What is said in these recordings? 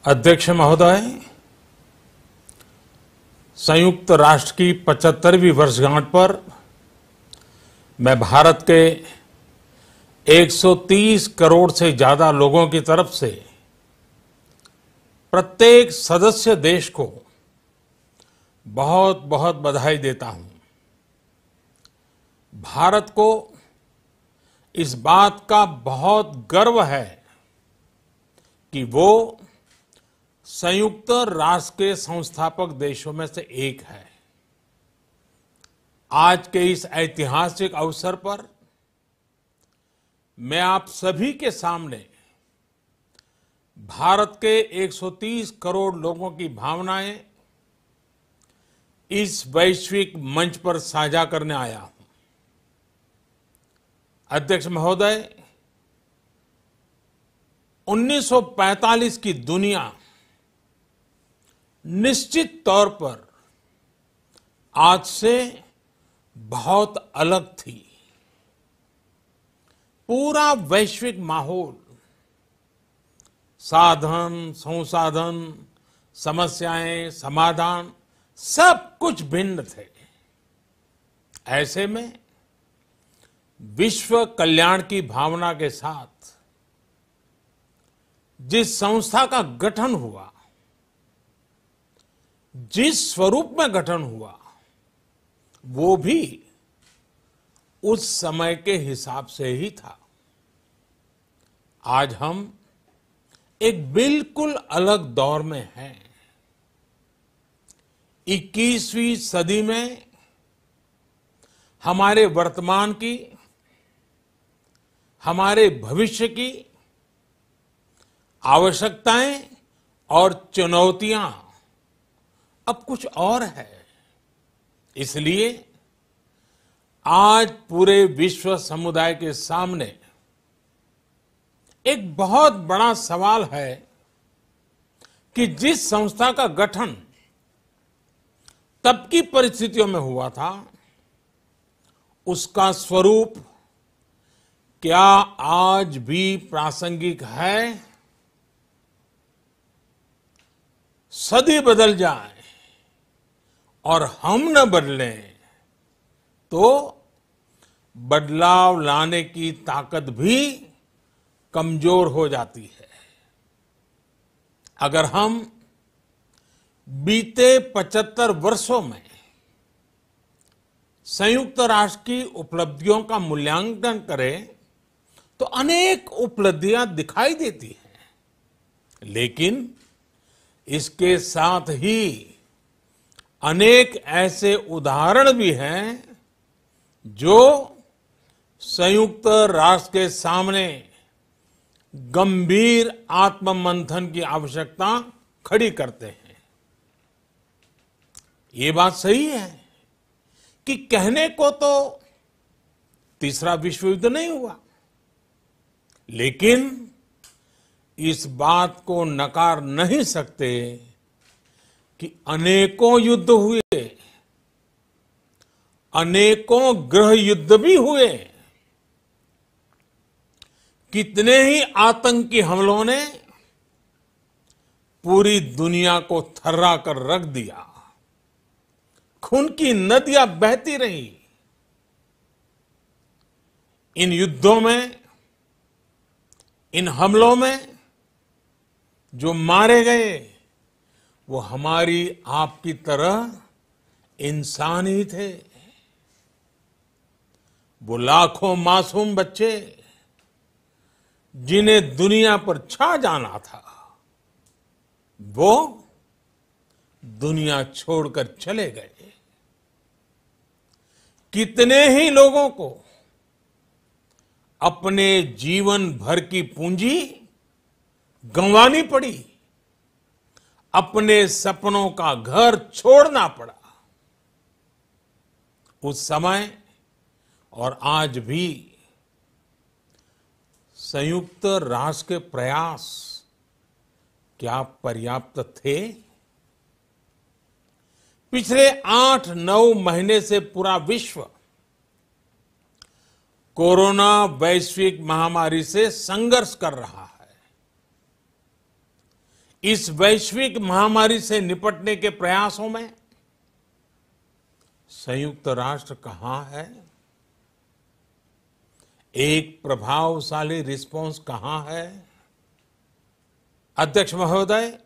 अध्यक्ष महोदय, संयुक्त राष्ट्र की 75वीं वर्षगांठ पर मैं भारत के 130 करोड़ से ज्यादा लोगों की तरफ से प्रत्येक सदस्य देश को बहुत बहुत बधाई देता हूं। भारत को इस बात का बहुत गर्व है कि वो संयुक्त राष्ट्र के संस्थापक देशों में से एक है। आज के इस ऐतिहासिक अवसर पर मैं आप सभी के सामने भारत के 130 करोड़ लोगों की भावनाएं इस वैश्विक मंच पर साझा करने आया हूं। अध्यक्ष महोदय, 1945 की दुनिया निश्चित तौर पर आज से बहुत अलग थी। पूरा वैश्विक माहौल, साधन, संसाधन, समस्याएं, समाधान सब कुछ भिन्न थे। ऐसे में विश्व कल्याण की भावना के साथ जिस संस्था का गठन हुआ, जिस स्वरूप में गठन हुआ, वो भी उस समय के हिसाब से ही था। आज हम एक बिल्कुल अलग दौर में हैं। 21वीं सदी में हमारे वर्तमान की, हमारे भविष्य की आवश्यकताएं और चुनौतियां अब कुछ और है। इसलिए आज पूरे विश्व समुदाय के सामने एक बहुत बड़ा सवाल है कि जिस संस्था का गठन तब की परिस्थितियों में हुआ था, उसका स्वरूप क्या आज भी प्रासंगिक है? सदी बदल जाए और हम न बदलें तो बदलाव लाने की ताकत भी कमजोर हो जाती है। अगर हम बीते 75 वर्षों में संयुक्त राष्ट्र की उपलब्धियों का मूल्यांकन करें तो अनेक उपलब्धियां दिखाई देती हैं, लेकिन इसके साथ ही अनेक ऐसे उदाहरण भी हैं जो संयुक्त राष्ट्र के सामने गंभीर आत्ममंथन की आवश्यकता खड़ी करते हैं। ये बात सही है कि कहने को तो तीसरा विश्व युद्ध नहीं हुआ, लेकिन इस बात को नकार नहीं सकते कि अनेकों युद्ध हुए, अनेकों गृह युद्ध भी हुए। कितने ही आतंकी हमलों ने पूरी दुनिया को थर्रा कर रख दिया। खून की नदियां बहती रही। इन युद्धों में, इन हमलों में जो मारे गए वो हमारी आपकी तरह इंसान ही थे। वो लाखों मासूम बच्चे जिन्हें दुनिया पर छा जाना था, वो दुनिया छोड़कर चले गए। कितने ही लोगों को अपने जीवन भर की पूंजी गंवानी पड़ी, अपने सपनों का घर छोड़ना पड़ा। उस समय और आज भी संयुक्त राष्ट्र के प्रयास क्या पर्याप्त थे? पिछले 8-9 महीने से पूरा विश्व कोरोना वैश्विक महामारी से संघर्ष कर रहा है। इस वैश्विक महामारी से निपटने के प्रयासों में संयुक्त राष्ट्र कहां है? एक प्रभावशाली रिस्पांस कहां है? अध्यक्ष महोदय,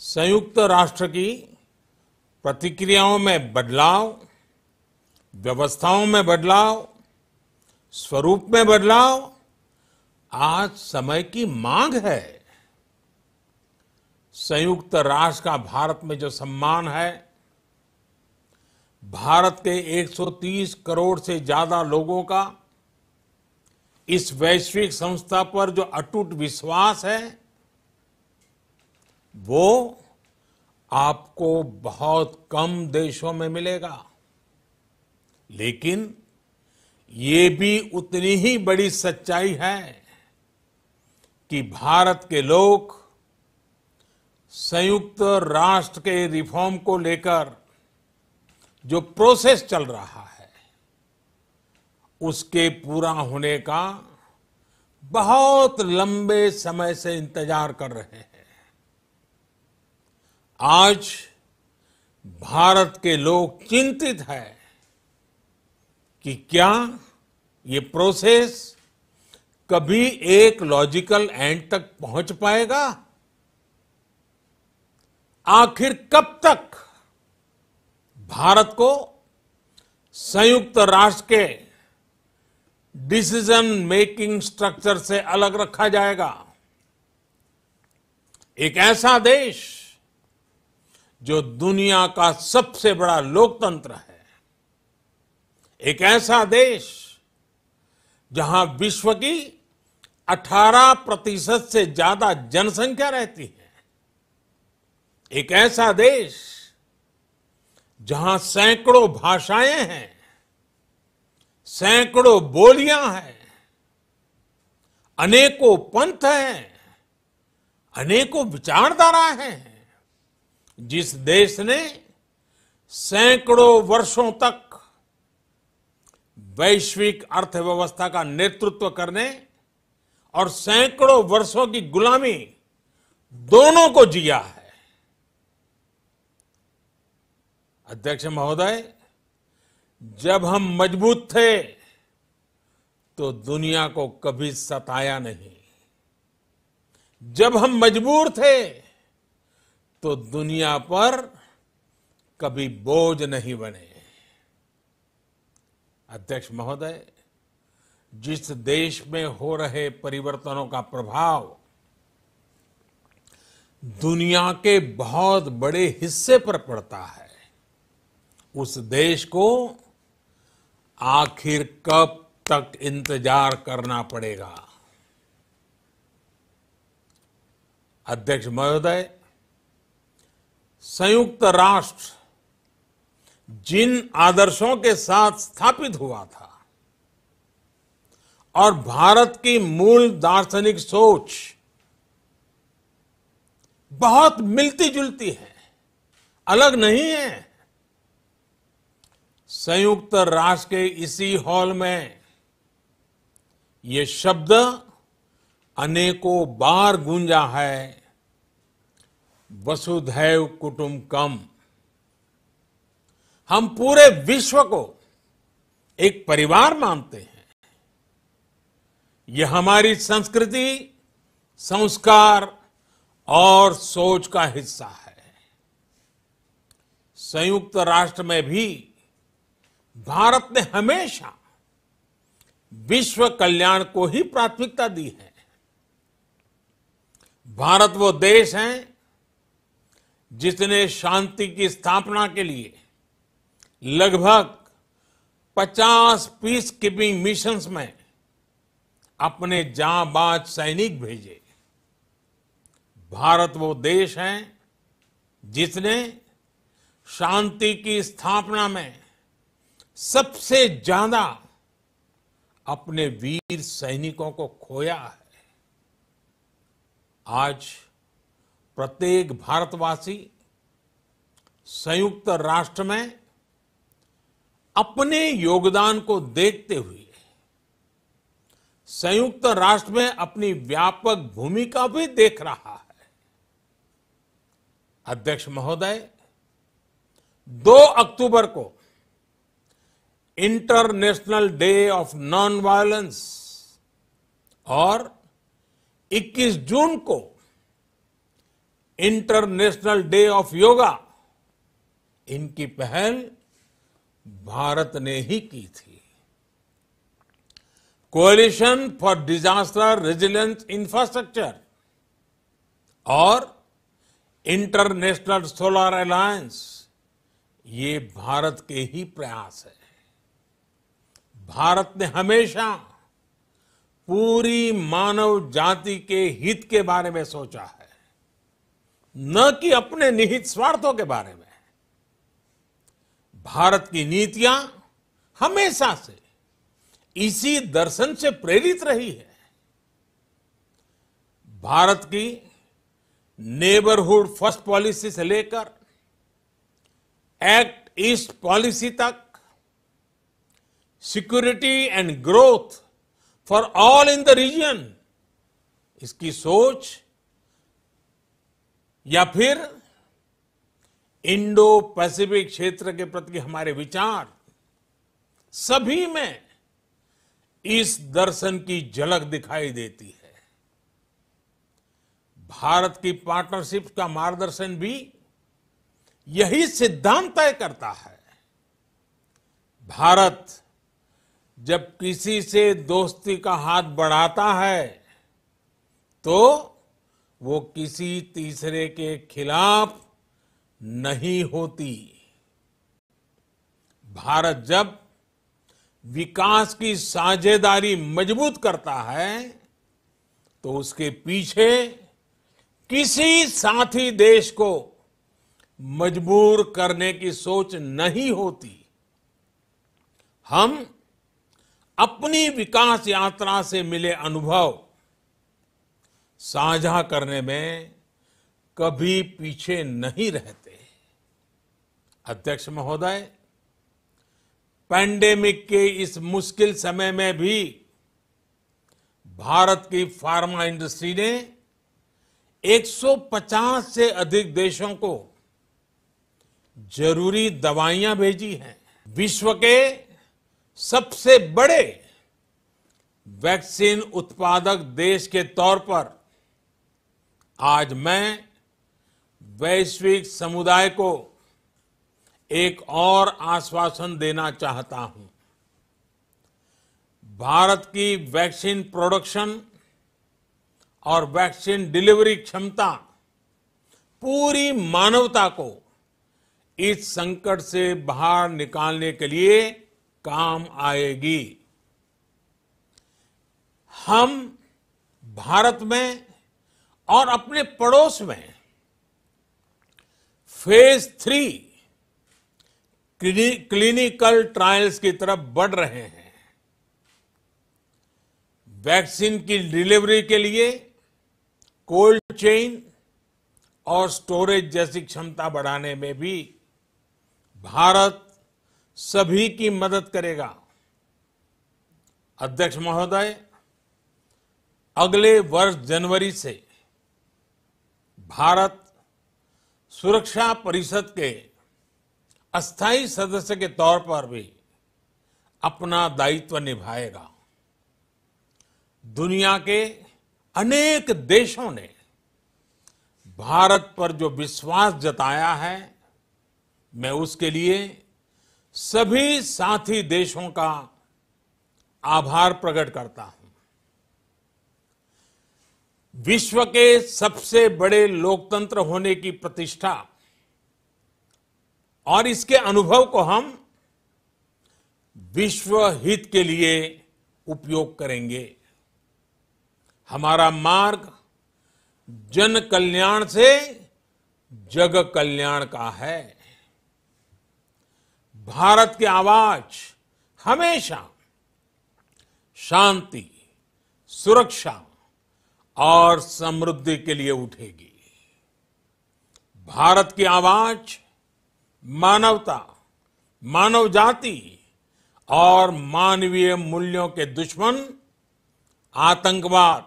संयुक्त राष्ट्र की प्रतिक्रियाओं में बदलाव, व्यवस्थाओं में बदलाव, स्वरूप में बदलाव आज समय की मांग है। संयुक्त राष्ट्र का भारत में जो सम्मान है, भारत के 130 करोड़ से ज्यादा लोगों का इस वैश्विक संस्था पर जो अटूट विश्वास है, वो आपको बहुत कम देशों में मिलेगा। लेकिन ये भी उतनी ही बड़ी सच्चाई है कि भारत के लोग संयुक्त राष्ट्र के रिफॉर्म को लेकर जो प्रोसेस चल रहा है, उसके पूरा होने का बहुत लंबे समय से इंतजार कर रहे हैं। आज भारत के लोग चिंतित हैं कि क्या ये प्रोसेस कभी एक लॉजिकल एंड तक पहुंच पाएगा? आखिर कब तक भारत को संयुक्त राष्ट्र के डिसीजन मेकिंग स्ट्रक्चर से अलग रखा जाएगा? एक ऐसा देश जो दुनिया का सबसे बड़ा लोकतंत्र है, एक ऐसा देश जहां विश्व की 18% से ज्यादा जनसंख्या रहती है, एक ऐसा देश जहां सैकड़ों भाषाएं हैं, सैकड़ों बोलियां हैं, अनेकों पंथ हैं, अनेकों विचारधाराएं हैं, जिस देश ने सैकड़ों वर्षों तक वैश्विक अर्थव्यवस्था का नेतृत्व करने और सैकड़ों वर्षों की गुलामी दोनों को जिया है। अध्यक्ष महोदय, जब हम मजबूत थे तो दुनिया को कभी सताया नहीं। जब हम मजबूर थे तो दुनिया पर कभी बोझ नहीं बने। अध्यक्ष महोदय, जिस देश में हो रहे परिवर्तनों का प्रभाव दुनिया के बहुत बड़े हिस्से पर पड़ता है, उस देश को आखिर कब तक इंतजार करना पड़ेगा? अध्यक्ष महोदय, संयुक्त राष्ट्र जिन आदर्शों के साथ स्थापित हुआ था और भारत की मूल दार्शनिक सोच बहुत मिलती जुलती है, अलग नहीं है। संयुक्त राष्ट्र के इसी हॉल में ये शब्द अनेकों बार गूंजा है, वसुधैव कुटुंबकम। हम पूरे विश्व को एक परिवार मानते हैं। यह हमारी संस्कृति, संस्कार और सोच का हिस्सा है। संयुक्त राष्ट्र में भी भारत ने हमेशा विश्व कल्याण को ही प्राथमिकता दी है। भारत वो देश है जिसने शांति की स्थापना के लिए लगभग 50 पीस कीपिंग मिशंस में अपने जांबाज सैनिक भेजे। भारत वो देश है जिसने शांति की स्थापना में सबसे ज्यादा अपने वीर सैनिकों को खोया है। आज प्रत्येक भारतवासी संयुक्त राष्ट्र में अपने योगदान को देखते हुए संयुक्त राष्ट्र में अपनी व्यापक भूमिका भी देख रहा है। अध्यक्ष महोदय, 2 अक्टूबर को international day of non violence और 21 जून को इंटरनेशनल डे ऑफ योगा, इनकी पहल भारत ने ही की थी। Coalition for disaster resilience infrastructure और इंटरनेशनल सोलर अलायंस, ये भारत के ही प्रयास है। भारत ने हमेशा पूरी मानव जाति के हित के बारे में सोचा है, न कि अपने निहित स्वार्थों के बारे में। भारत की नीतियां हमेशा से इसी दर्शन से प्रेरित रही है। भारत की नेबरहुड फर्स्ट पॉलिसी से लेकर एक्ट ईस्ट पॉलिसी तक, security and growth for all in the region, इसकी सोच, या फिर इंडो पैसिफिक क्षेत्र के प्रति हमारे विचार, सभी में इस दर्शन की झलक दिखाई देती है। भारत की पार्टनरशिप का मार्गदर्शन भी यही सिद्धांत तय करता है। भारत जब किसी से दोस्ती का हाथ बढ़ाता है तो वो किसी तीसरे के खिलाफ नहीं होती। भारत जब विकास की साझेदारी मजबूत करता है तो उसके पीछे किसी साथी देश को मजबूर करने की सोच नहीं होती। हम अपनी विकास यात्रा से मिले अनुभव साझा करने में कभी पीछे नहीं रहते। अध्यक्ष महोदय, पैंडेमिक के इस मुश्किल समय में भी भारत की फार्मा इंडस्ट्री ने 150 से अधिक देशों को जरूरी दवाइयां भेजी हैं। विश्व के सबसे बड़े वैक्सीन उत्पादक देश के तौर पर आज मैं वैश्विक समुदाय को एक और आश्वासन देना चाहता हूं। भारत की वैक्सीन प्रोडक्शन और वैक्सीन डिलीवरी क्षमता पूरी मानवता को इस संकट से बाहर निकालने के लिए काम आएगी। हम भारत में और अपने पड़ोस में फेज 3 क्लिनिकल ट्रायल्स की तरफ बढ़ रहे हैं। वैक्सीन की डिलीवरी के लिए कोल्ड चेन और स्टोरेज जैसी क्षमता बढ़ाने में भी भारत सभी की मदद करेगा। अध्यक्ष महोदय, अगले वर्ष जनवरी से भारत सुरक्षा परिषद के अस्थायी सदस्य के तौर पर भी अपना दायित्व निभाएगा। दुनिया के अनेक देशों ने भारत पर जो विश्वास जताया है, मैं उसके लिए सभी साथी देशों का आभार प्रकट करता हूं। विश्व के सबसे बड़े लोकतंत्र होने की प्रतिष्ठा और इसके अनुभव को हम विश्व हित के लिए उपयोग करेंगे। हमारा मार्ग जन कल्याण से जग कल्याण का है। भारत की आवाज हमेशा शांति, सुरक्षा और समृद्धि के लिए उठेगी। भारत की आवाज मानवता, मानव जाति और मानवीय मूल्यों के दुश्मन आतंकवाद,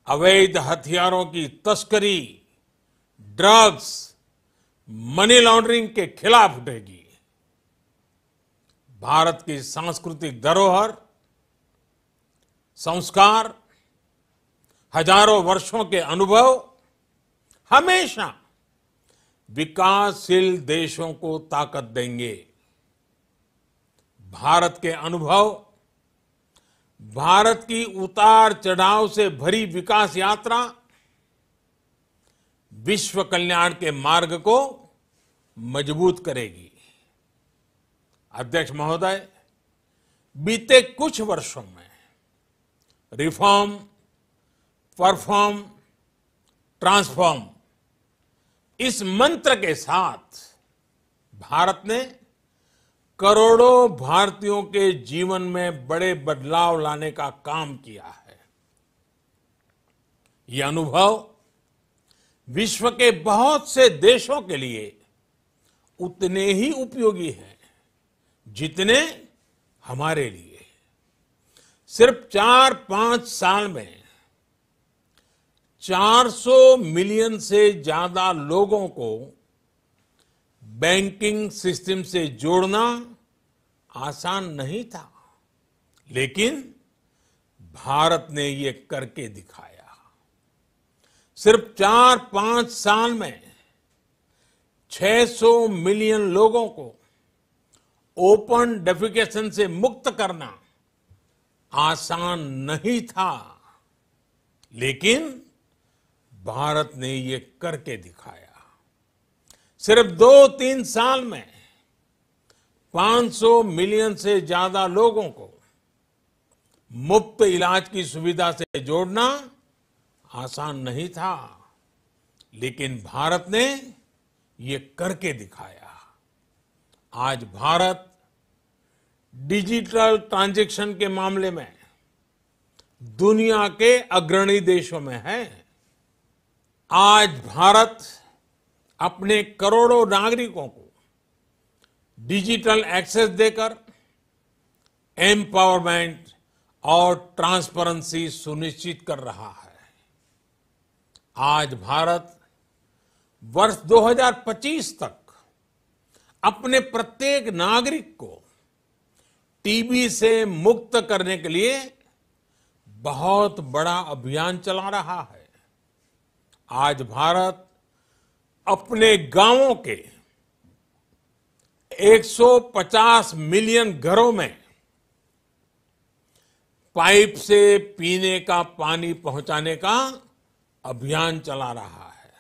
अवैध हथियारों की तस्करी, ड्रग्स, मनी लॉन्ड्रिंग के खिलाफ उठेगी। भारत की सांस्कृतिक धरोहर, संस्कार, हजारों वर्षों के अनुभव हमेशा विकासशील देशों को ताकत देंगे। भारत के अनुभव, भारत की उतार चढ़ाव से भरी विकास यात्रा विश्व कल्याण के मार्ग को मजबूत करेगी। अध्यक्ष महोदय, बीते कुछ वर्षों में रिफॉर्म, परफॉर्म, ट्रांसफॉर्म इस मंत्र के साथ भारत ने करोड़ों भारतीयों के जीवन में बड़े बदलाव लाने का काम किया है। ये अनुभव विश्व के बहुत से देशों के लिए उतने ही उपयोगी हैं जितने हमारे लिए। सिर्फ 4-5 साल में 400 मिलियन से ज्यादा लोगों को बैंकिंग सिस्टम से जोड़ना आसान नहीं था, लेकिन भारत ने ये करके दिखाया। सिर्फ 4-5 साल में 600 मिलियन लोगों को ओपन डेफिकेशन से मुक्त करना आसान नहीं था, लेकिन भारत ने ये करके दिखाया। सिर्फ 2-3 साल में 500 मिलियन से ज्यादा लोगों को मुफ्त इलाज की सुविधा से जोड़ना आसान नहीं था, लेकिन भारत ने ये करके दिखाया। आज भारत डिजिटल ट्रांजैक्शन के मामले में दुनिया के अग्रणी देशों में है। आज भारत अपने करोड़ों नागरिकों को डिजिटल एक्सेस देकर एम्पावरमेंट और ट्रांसपेरेंसी सुनिश्चित कर रहा है। आज भारत वर्ष 2025 तक अपने प्रत्येक नागरिक को टीबी से मुक्त करने के लिए बहुत बड़ा अभियान चला रहा है। आज भारत अपने गांवों के 150 मिलियन घरों में पाइप से पीने का पानी पहुंचाने का अभियान चला रहा है।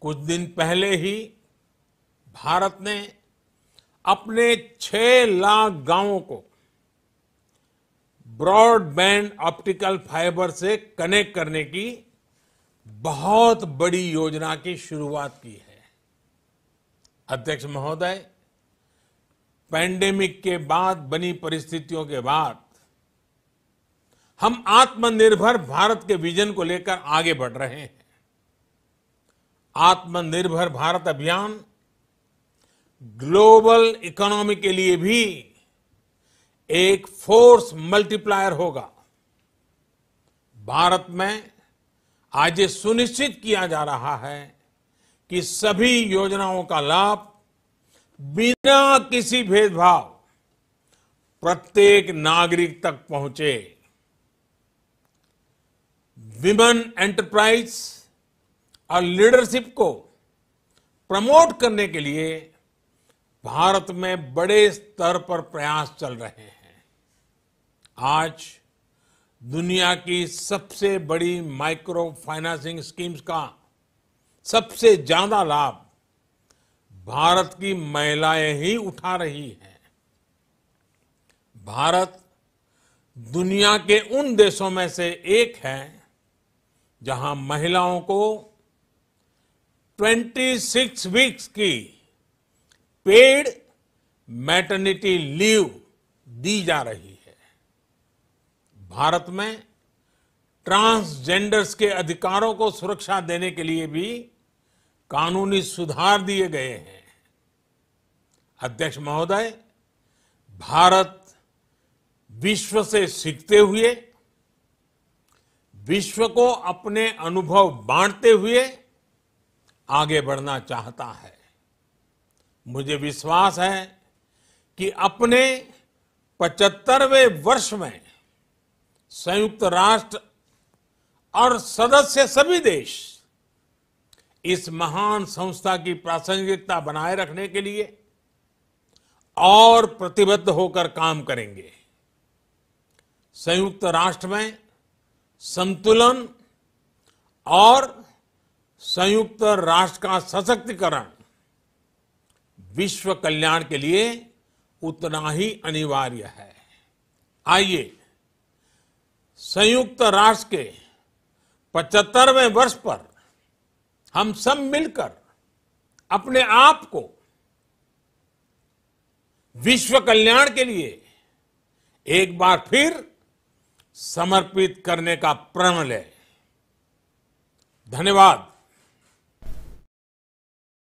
कुछ दिन पहले ही भारत ने अपने 6 लाख गांवों को ब्रॉडबैंड ऑप्टिकल फाइबर से कनेक्ट करने की बहुत बड़ी योजना की शुरुआत की है। अध्यक्ष महोदय, पैंडेमिक के बाद बनी परिस्थितियों के बाद हम आत्मनिर्भर भारत के विजन को लेकर आगे बढ़ रहे हैं। आत्मनिर्भर भारत अभियान ग्लोबल इकोनॉमी के लिए भी एक फोर्स मल्टीप्लायर होगा। भारत में आज ये सुनिश्चित किया जा रहा है कि सभी योजनाओं का लाभ बिना किसी भेदभाव प्रत्येक नागरिक तक पहुंचे। विमेन एंटरप्राइज और लीडरशिप को प्रमोट करने के लिए भारत में बड़े स्तर पर प्रयास चल रहे हैं। आज दुनिया की सबसे बड़ी माइक्रो फाइनेंसिंग स्कीम्स का सबसे ज्यादा लाभ भारत की महिलाएं ही उठा रही हैं। भारत दुनिया के उन देशों में से एक है जहां महिलाओं को 26 वीक्स की पेड मैटरनिटी लीव दी जा रही है। भारत में ट्रांसजेंडर्स के अधिकारों को सुरक्षा देने के लिए भी कानूनी सुधार दिए गए हैं। अध्यक्ष महोदय, भारत विश्व से सीखते हुए, विश्व को अपने अनुभव बांटते हुए आगे बढ़ना चाहता है। मुझे विश्वास है कि अपने 75वें वर्ष में संयुक्त राष्ट्र और सदस्य सभी देश इस महान संस्था की प्रासंगिकता बनाए रखने के लिए और प्रतिबद्ध होकर काम करेंगे। संयुक्त राष्ट्र में संतुलन और संयुक्त राष्ट्र का सशक्तिकरण विश्व कल्याण के लिए उतना ही अनिवार्य है। आइए संयुक्त राष्ट्र के 75वें वर्ष पर हम सब मिलकर अपने आप को विश्व कल्याण के लिए एक बार फिर समर्पित करने का प्रण लें। धन्यवाद।